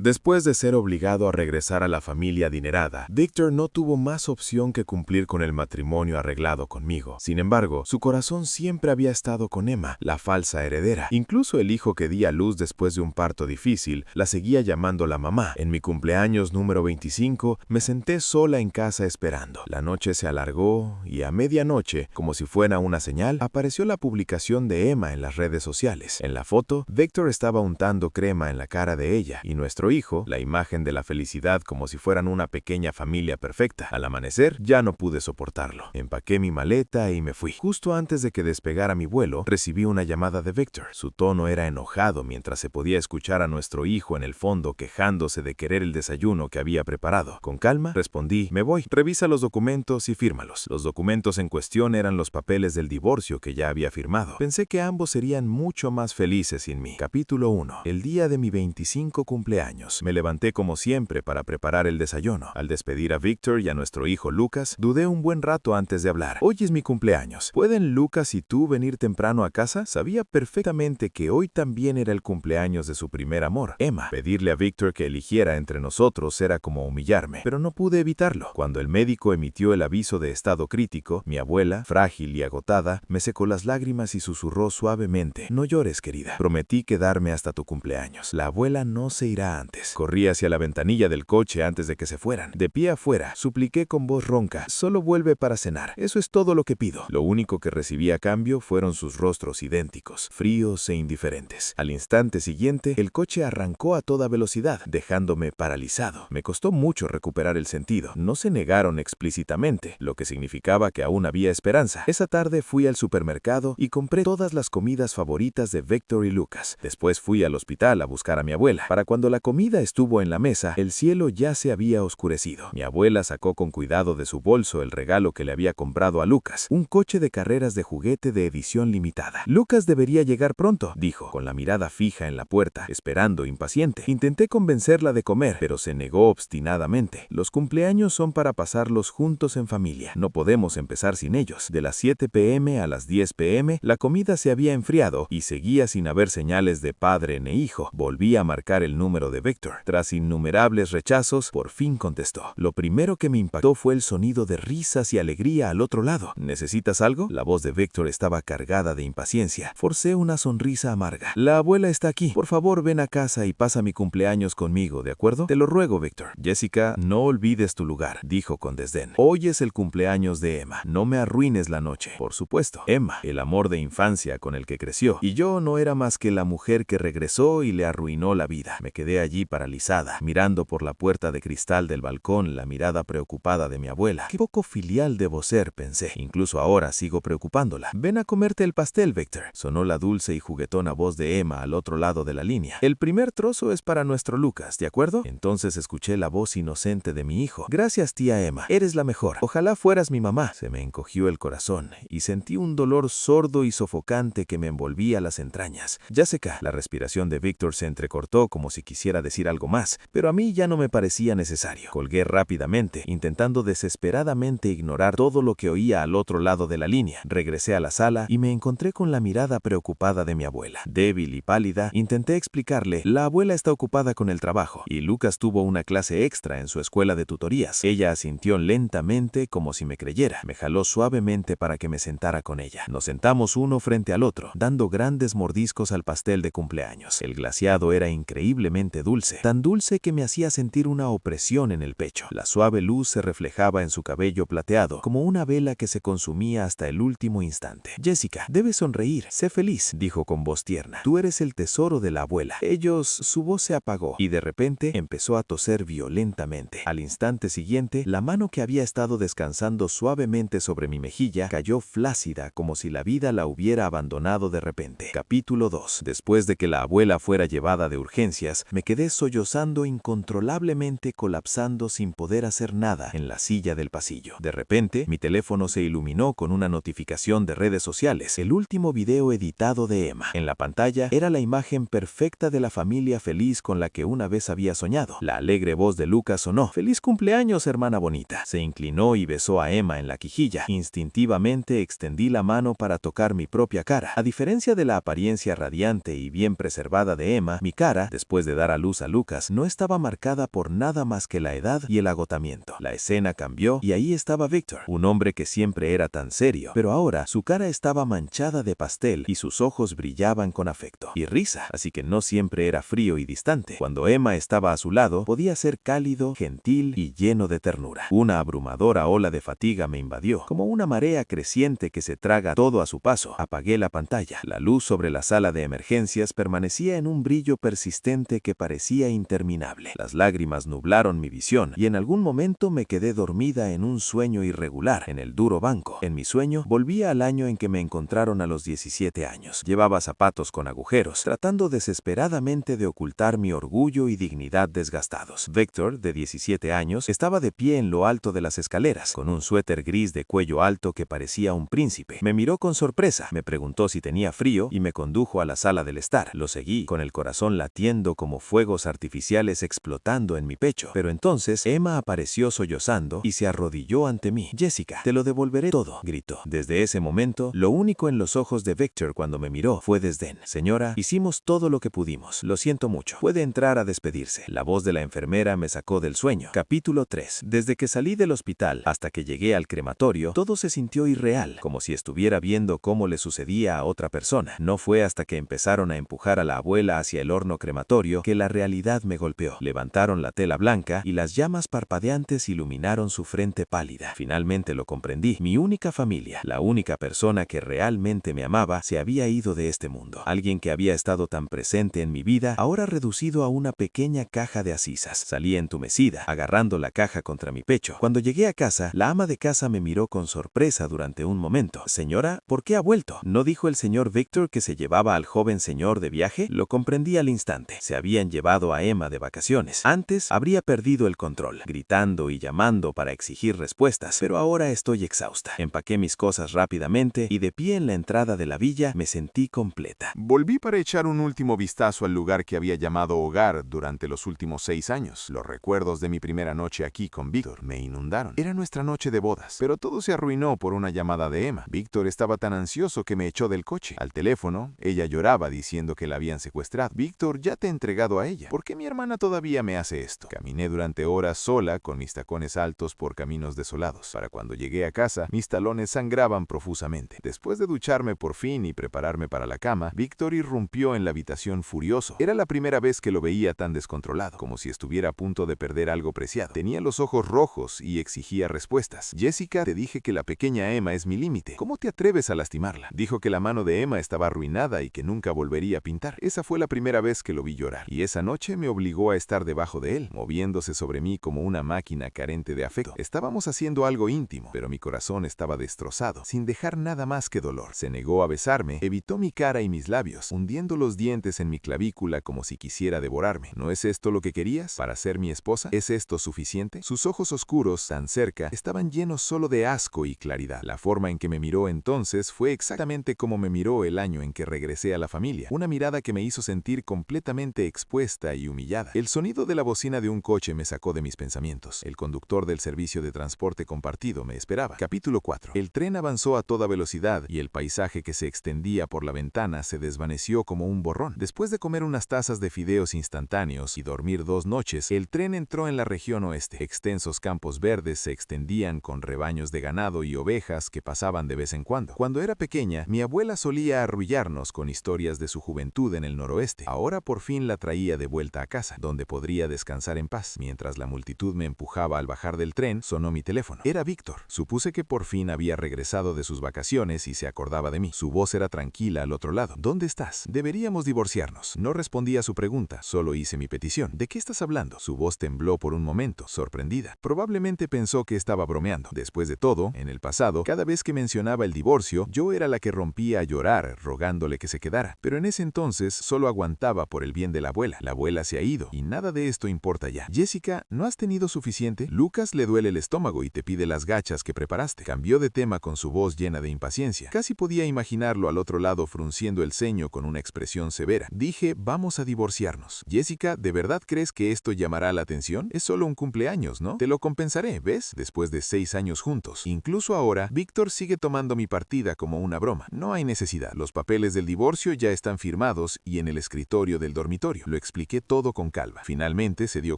Después de ser obligado a regresar a la familia adinerada, Victor no tuvo más opción que cumplir con el matrimonio arreglado conmigo. Sin embargo, su corazón siempre había estado con Emma, la falsa heredera. Incluso el hijo que di a luz después de un parto difícil la seguía llamando la mamá. En mi cumpleaños número 25, me senté sola en casa esperando. La noche se alargó y a medianoche, como si fuera una señal, apareció la publicación de Emma en las redes sociales. En la foto, Victor estaba untando crema en la cara de ella y nuestro hijo, la imagen de la felicidad como si fueran una pequeña familia perfecta. Al amanecer, ya no pude soportarlo. Empaqué mi maleta y me fui. Justo antes de que despegara mi vuelo, recibí una llamada de Victor. Su tono era enojado mientras se podía escuchar a nuestro hijo en el fondo quejándose de querer el desayuno que había preparado. Con calma, respondí, me voy, revisa los documentos y fírmalos. Los documentos en cuestión eran los papeles del divorcio que ya había firmado. Pensé que ambos serían mucho más felices sin mí. Capítulo 1. El día de mi 25 cumpleaños. Me levanté como siempre para preparar el desayuno. Al despedir a Victor y a nuestro hijo Lucas, dudé un buen rato antes de hablar. Hoy es mi cumpleaños. ¿Pueden Lucas y tú venir temprano a casa? Sabía perfectamente que hoy también era el cumpleaños de su primer amor, Emma. Pedirle a Victor que eligiera entre nosotros era como humillarme, pero no pude evitarlo. Cuando el médico emitió el aviso de estado crítico, mi abuela, frágil y agotada, me secó las lágrimas y susurró suavemente, no llores, querida. Prometí quedarme hasta tu cumpleaños. La abuela no se irá antes. Corrí hacia la ventanilla del coche antes de que se fueran. De pie afuera, supliqué con voz ronca, solo vuelve para cenar. Eso es todo lo que pido. Lo único que recibí a cambio fueron sus rostros idénticos, fríos e indiferentes. Al instante siguiente, el coche arrancó a toda velocidad, dejándome paralizado. Me costó mucho recuperar el sentido. No se negaron explícitamente, lo que significaba que aún había esperanza. Esa tarde fui al supermercado y compré todas las comidas favoritas de Victor y Lucas. Después fui al hospital a buscar a mi abuela. Para cuando la comida estuvo en la mesa, el cielo ya se había oscurecido. Mi abuela sacó con cuidado de su bolso el regalo que le había comprado a Lucas, un coche de carreras de juguete de edición limitada. Lucas debería llegar pronto, dijo, con la mirada fija en la puerta, esperando impaciente. Intenté convencerla de comer, pero se negó obstinadamente. Los cumpleaños son para pasarlos juntos en familia. No podemos empezar sin ellos. De las 7 p.m. a las 10 p.m., la comida se había enfriado y seguía sin haber señales de padre ni hijo. Volví a marcar el número de Victor. Tras innumerables rechazos, por fin contestó. Lo primero que me impactó fue el sonido de risas y alegría al otro lado. ¿Necesitas algo? La voz de Victor estaba cargada de impaciencia. Forcé una sonrisa amarga. La abuela está aquí. Por favor, ven a casa y pasa mi cumpleaños conmigo, ¿de acuerdo? Te lo ruego, Victor. Jessica, no olvides tu lugar, dijo con desdén. Hoy es el cumpleaños de Emma. No me arruines la noche. Por supuesto. Emma, el amor de infancia con el que creció. Y yo no era más que la mujer que regresó y le arruinó la vida. Me quedé allí paralizada, mirando por la puerta de cristal del balcón la mirada preocupada de mi abuela. Qué poco filial debo ser, pensé. Incluso ahora sigo preocupándola. Ven a comerte el pastel, Victor. Sonó la dulce y juguetona voz de Emma al otro lado de la línea. El primer trozo es para nuestro Lucas, ¿de acuerdo? Entonces escuché la voz inocente de mi hijo. Gracias, tía Emma. Eres la mejor. Ojalá fueras mi mamá. Se me encogió el corazón y sentí un dolor sordo y sofocante que me envolvía las entrañas. Jessica, la respiración de Victor se entrecortó como si quisiera decir algo más, pero a mí ya no me parecía necesario. Colgué rápidamente, intentando desesperadamente ignorar todo lo que oía al otro lado de la línea. Regresé a la sala y me encontré con la mirada preocupada de mi abuela. Débil y pálida, intenté explicarle, la abuela está ocupada con el trabajo, y Lucas tuvo una clase extra en su escuela de tutorías. Ella asintió lentamente como si me creyera. Me jaló suavemente para que me sentara con ella. Nos sentamos uno frente al otro, dando grandes mordiscos al pastel de cumpleaños. El glaseado era increíblemente dulce, tan dulce que me hacía sentir una opresión en el pecho. La suave luz se reflejaba en su cabello plateado, como una vela que se consumía hasta el último instante. Jessica, debes sonreír, sé feliz, dijo con voz tierna. Tú eres el tesoro de la abuela. Su voz se apagó y de repente empezó a toser violentamente. Al instante siguiente, la mano que había estado descansando suavemente sobre mi mejilla cayó flácida como si la vida la hubiera abandonado de repente. Capítulo 2. Después de que la abuela fuera llevada de urgencias, me quedé sollozando incontrolablemente, colapsando sin poder hacer nada en la silla del pasillo. De repente, mi teléfono se iluminó con una notificación de redes sociales, el último video editado de Emma. En la pantalla era la imagen perfecta de la familia feliz con la que una vez había soñado. La alegre voz de Lucas sonó. ¡Feliz cumpleaños, hermana bonita! Se inclinó y besó a Emma en la quijilla. Instintivamente extendí la mano para tocar mi propia cara. A diferencia de la apariencia radiante y bien preservada de Emma, mi cara, después de dar a luz luz a Lucas no estaba marcada por nada más que la edad y el agotamiento. La escena cambió y ahí estaba Victor, un hombre que siempre era tan serio, pero ahora su cara estaba manchada de pastel y sus ojos brillaban con afecto y risa, así que no siempre era frío y distante. Cuando Emma estaba a su lado, podía ser cálido, gentil y lleno de ternura. Una abrumadora ola de fatiga me invadió, como una marea creciente que se traga todo a su paso. Apagué la pantalla. La luz sobre la sala de emergencias permanecía en un brillo persistente que parecía interminable. Las lágrimas nublaron mi visión y en algún momento me quedé dormida en un sueño irregular en el duro banco. En mi sueño volvía al año en que me encontraron a los 17 años. Llevaba zapatos con agujeros, tratando desesperadamente de ocultar mi orgullo y dignidad desgastados. Victor, de 17 años, estaba de pie en lo alto de las escaleras, con un suéter gris de cuello alto que parecía un príncipe. Me miró con sorpresa, me preguntó si tenía frío y me condujo a la sala del estar. Lo seguí, con el corazón latiendo como fuegos artificiales explotando en mi pecho. Pero entonces Emma apareció sollozando y se arrodilló ante mí. «Jessica, te lo devolveré todo», gritó. Desde ese momento, lo único en los ojos de Victor cuando me miró fue desdén. «Señora, hicimos todo lo que pudimos. Lo siento mucho. Puede entrar a despedirse». La voz de la enfermera me sacó del sueño. Capítulo 3. Desde que salí del hospital hasta que llegué al crematorio, todo se sintió irreal, como si estuviera viendo cómo le sucedía a otra persona. No fue hasta que empezaron a empujar a la abuela hacia el horno crematorio que la realidad me golpeó. Levantaron la tela blanca y las llamas parpadeantes iluminaron su frente pálida. Finalmente lo comprendí. Mi única familia, la única persona que realmente me amaba, se había ido de este mundo. Alguien que había estado tan presente en mi vida, ahora reducido a una pequeña caja de asisas. Salí entumecida, agarrando la caja contra mi pecho. Cuando llegué a casa, la ama de casa me miró con sorpresa durante un momento. «Señora, ¿por qué ha vuelto? ¿No dijo el señor Victor que se llevaba al joven señor de viaje?» Lo comprendí al instante. Se habían llevado a Emma de vacaciones. Antes habría perdido el control, gritando y llamando para exigir respuestas, pero ahora estoy exhausta. Empaqué mis cosas rápidamente y de pie en la entrada de la villa me sentí completa. Volví para echar un último vistazo al lugar que había llamado hogar durante los últimos 6 años. Los recuerdos de mi primera noche aquí con Víctor me inundaron. Era nuestra noche de bodas, pero todo se arruinó por una llamada de Emma. Víctor estaba tan ansioso que me echó del coche. Al teléfono, ella lloraba diciendo que la habían secuestrado. «Víctor, ya te he entregado a ella. ¿Por qué mi hermana todavía me hace esto?» Caminé durante horas sola con mis tacones altos por caminos desolados. Para cuando llegué a casa, mis talones sangraban profusamente. Después de ducharme por fin y prepararme para la cama, Víctor irrumpió en la habitación furioso. Era la primera vez que lo veía tan descontrolado, como si estuviera a punto de perder algo preciado. Tenía los ojos rojos y exigía respuestas. «Jessica, te dije que la pequeña Emma es mi límite. ¿Cómo te atreves a lastimarla?» Dijo que la mano de Emma estaba arruinada y que nunca volvería a pintar. Esa fue la primera vez que lo vi llorar, y esa noche me obligó a estar debajo de él, moviéndose sobre mí como una máquina carente de afecto. Estábamos haciendo algo íntimo, pero mi corazón estaba destrozado, sin dejar nada más que dolor. Se negó a besarme, evitó mi cara y mis labios, hundiendo los dientes en mi clavícula como si quisiera devorarme. ¿No es esto lo que querías para ser mi esposa? ¿Es esto suficiente? Sus ojos oscuros, tan cerca, estaban llenos solo de asco y claridad. La forma en que me miró entonces fue exactamente como me miró el año en que regresé a la familia. Una mirada que me hizo sentir completamente expuesta y humillada. El sonido de la bocina de un coche me sacó de mis pensamientos. El conductor del servicio de transporte compartido me esperaba. Capítulo 4. El tren avanzó a toda velocidad y el paisaje que se extendía por la ventana se desvaneció como un borrón. Después de comer unas tazas de fideos instantáneos y dormir 2 noches, el tren entró en la región oeste. Extensos campos verdes se extendían con rebaños de ganado y ovejas que pasaban de vez en cuando. Cuando era pequeña, mi abuela solía arrullarnos con historias de su juventud en el noroeste. Ahora por fin la traía de vuelta a casa, donde podría descansar en paz. Mientras la multitud me empujaba al bajar del tren, sonó mi teléfono. Era Víctor. Supuse que por fin había regresado de sus vacaciones y se acordaba de mí. Su voz era tranquila al otro lado. «¿Dónde estás? Deberíamos divorciarnos». No respondí a su pregunta, solo hice mi petición. «¿De qué estás hablando?» Su voz tembló por un momento, sorprendida. Probablemente pensó que estaba bromeando. Después de todo, en el pasado, cada vez que mencionaba el divorcio, yo era la que rompía a llorar, rogándole que se quedara. Pero en ese entonces solo aguantaba por el bien de la abuela. La abuela se ha ido y nada de esto importa ya. «Jessica, ¿no has tenido suficiente? Lucas le duele el estómago y te pide las gachas que preparaste». Cambió de tema con su voz llena de impaciencia. Casi podía imaginarlo al otro lado frunciendo el ceño con una expresión severa. Dije, «Vamos a divorciarnos». «Jessica, ¿de verdad crees que esto llamará la atención? Es solo un cumpleaños, ¿no? Te lo compensaré, ¿ves? Después de 6 años juntos. Incluso ahora, Víctor sigue tomando mi partida como una broma. No hay necesidad. Los papeles del divorcio ya están firmados y en el escritorio del dormitorio. Lo expliqué expliqué todo con calma. Finalmente se dio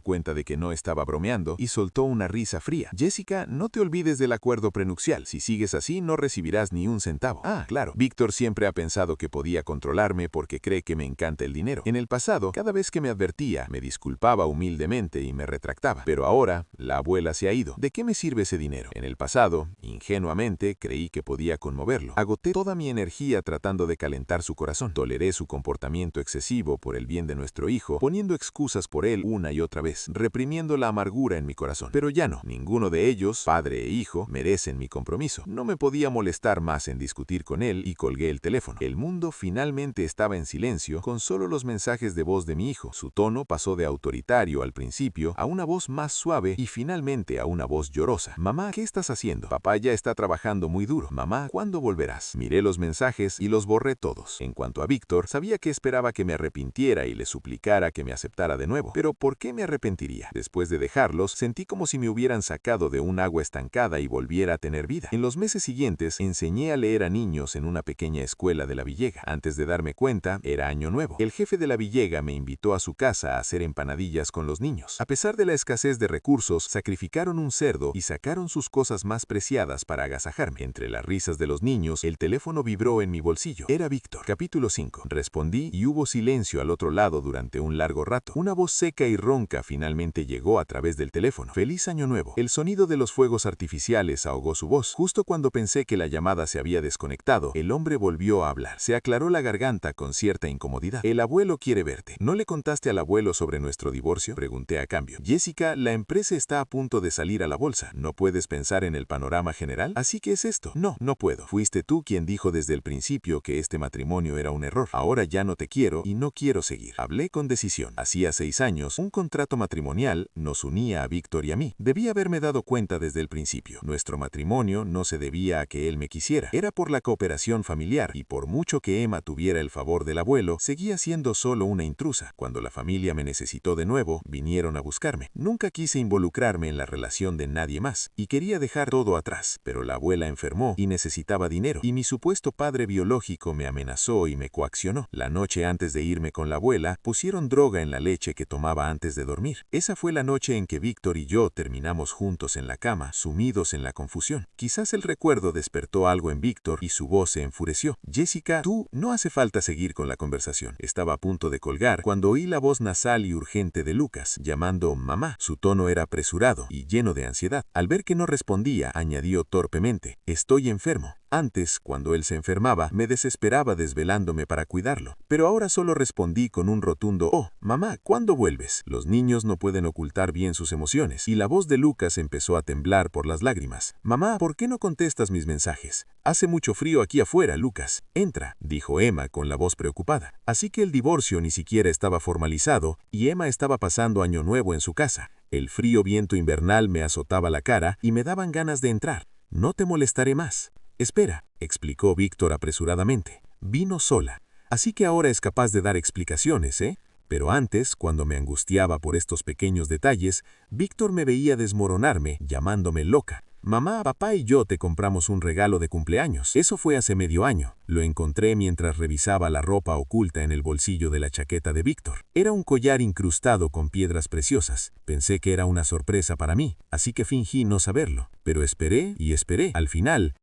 cuenta de que no estaba bromeando y soltó una risa fría. Jessica, no te olvides del acuerdo prenupcial. Si sigues así, no recibirás ni un centavo. Ah, claro. Víctor siempre ha pensado que podía controlarme porque cree que me encanta el dinero. En el pasado, cada vez que me advertía, me disculpaba humildemente y me retractaba. Pero ahora, la abuela se ha ido. ¿De qué me sirve ese dinero? En el pasado, ingenuamente, creí que podía conmoverlo. Agoté toda mi energía tratando de calentar su corazón. Toleré su comportamiento excesivo por el bien de nuestro hijo, poniendo excusas por él una y otra vez, reprimiendo la amargura en mi corazón. Pero ya no. Ninguno de ellos, padre e hijo, merecen mi compromiso. No me podía molestar más en discutir con él y colgué el teléfono. El mundo finalmente estaba en silencio, con solo los mensajes de voz de mi hijo. Su tono pasó de autoritario al principio a una voz más suave y finalmente a una voz llorosa. Mamá, ¿qué estás haciendo? Papá ya está trabajando muy duro. Mamá, ¿cuándo volverás? Miré los mensajes y los borré todos. En cuanto a Víctor, sabía que esperaba que me arrepintiera y le suplicara que me aceptara de nuevo. Pero ¿por qué me arrepentiría? Después de dejarlos, sentí como si me hubieran sacado de un agua estancada y volviera a tener vida. En los meses siguientes, enseñé a leer a niños en una pequeña escuela de La Villega. Antes de darme cuenta, era año nuevo. El jefe de La Villega me invitó a su casa a hacer empanadillas con los niños. A pesar de la escasez de recursos, sacrificaron un cerdo y sacaron sus cosas más preciadas para agasajarme. Entre las risas de los niños, el teléfono vibró en mi bolsillo. Era Víctor. Capítulo 5. Respondí y hubo silencio al otro lado durante un largo rato. Una voz seca y ronca finalmente llegó a través del teléfono. Feliz año nuevo. El sonido de los fuegos artificiales ahogó su voz. Justo cuando pensé que la llamada se había desconectado, el hombre volvió a hablar. Se aclaró la garganta con cierta incomodidad. El abuelo quiere verte. ¿No le contaste al abuelo sobre nuestro divorcio? Pregunté a cambio. Jessica, la empresa está a punto de salir a la bolsa. ¿No puedes pensar en el panorama general? ¿Así que es esto? No, no puedo. Fuiste tú quien dijo desde el principio que este matrimonio era un error. Ahora ya no te quiero y no quiero seguir. Hablé con decisión. Hacía 6 años, un contrato matrimonial nos unía a Víctor y a mí. Debí haberme dado cuenta desde el principio. Nuestro matrimonio no se debía a que él me quisiera. Era por la cooperación familiar y por mucho que Emma tuviera el favor del abuelo, seguía siendo solo una intrusa. Cuando la familia me necesitó de nuevo, vinieron a buscarme. Nunca quise involucrarme en la relación de nadie más y quería dejar todo atrás, pero la abuela enfermó y necesitaba dinero y mi supuesto padre biológico me amenazó y me coaccionó. La noche antes de irme con la abuela, pusieron droga en la leche que tomaba antes de dormir. Esa fue la noche en que Víctor y yo terminamos juntos en la cama, sumidos en la confusión. Quizás el recuerdo despertó algo en Víctor y su voz se enfureció. Jessica, tú, no hace falta seguir con la conversación. Estaba a punto de colgar cuando oí la voz nasal y urgente de Lucas, llamando mamá. Su tono era apresurado y lleno de ansiedad. Al ver que no respondía, añadió torpemente, estoy enfermo. Antes, cuando él se enfermaba, me desesperaba desvelándome para cuidarlo. Pero ahora solo respondí con un rotundo, oh, mamá, ¿cuándo vuelves? Los niños no pueden ocultar bien sus emociones, y la voz de Lucas empezó a temblar por las lágrimas. Mamá, ¿por qué no contestas mis mensajes? Hace mucho frío aquí afuera, Lucas. Entra, dijo Emma con la voz preocupada. Así que el divorcio ni siquiera estaba formalizado, y Emma estaba pasando año nuevo en su casa. El frío viento invernal me azotaba la cara y me daban ganas de entrar. No te molestaré más. Espera, explicó Víctor apresuradamente. Vino sola, así que ahora es capaz de dar explicaciones, ¿eh? Pero antes, cuando me angustiaba por estos pequeños detalles, Víctor me veía desmoronarme, llamándome loca. Mamá, papá y yo te compramos un regalo de cumpleaños. Eso fue hace medio año. Lo encontré mientras revisaba la ropa oculta en el bolsillo de la chaqueta de Víctor. Era un collar incrustado con piedras preciosas. Pensé que era una sorpresa para mí, así que fingí no saberlo. Pero esperé y esperé. Al final,